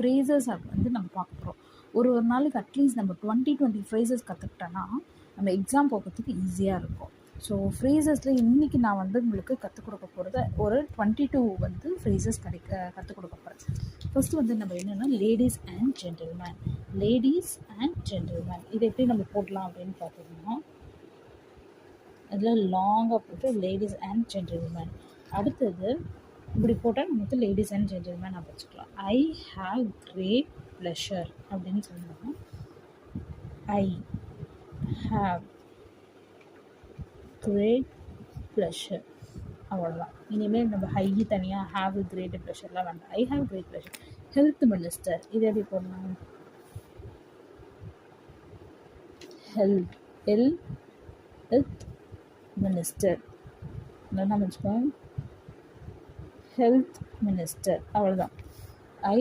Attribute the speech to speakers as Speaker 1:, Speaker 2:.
Speaker 1: Phrases வந்து நம்ம பார்க்க போகிறோம். ஒரு நாளுக்கு அட்லீஸ்ட் நம்ம 20 ஃப்ரேசஸ் கற்றுக்கிட்டோன்னா நம்ம எக்ஸாம் போகிறதுக்கு ஈஸியாக இருக்கும். ஸோ ஃப்ரேசஸில் இன்றைக்கி நான் வந்து உங்களுக்கு கற்றுக் கொடுக்க போகிறது ஒரு 22 வந்து ஃப்ரேசஸ் கற்றுக் கொடுக்க போகிறேன். ஃபஸ்ட்டு வந்து நம்ம என்னென்னா ladies and gentlemen. Ladies and gentlemen இது எப்படி நம்ம போடலாம் அப்படின்னு பார்த்தீங்கன்னா, அதில் லாங்காக போட்டு லேடிஸ் அண்ட் ஜென்டில்மேன். அடுத்தது இப்படி போட்டால் நமக்கு லேடிஸ் அண்ட் ஜென்டில்மேன் நான் வச்சுக்கலாம். ஐ ஹாவ் கிரேட் ப்ளஷர் அப்படின்னு சொன்னோம்னா ஐ ஹாவ் கிரேட் ப்ளஷர், அவ்வளோதான். இனிமேல் நம்ம ஹை தனியாக ஹாவ் கிரேட் ப்ளஷர்லாம் வேண்டாம். I have great pleasure. Health minister இது எப்படி போடலாம்? ஹெல்த் மினிஸ்டர் என்ன வச்சுக்கோங்க, ஹெல்த் மினிஸ்டர், அவ்வளோதான். ஐ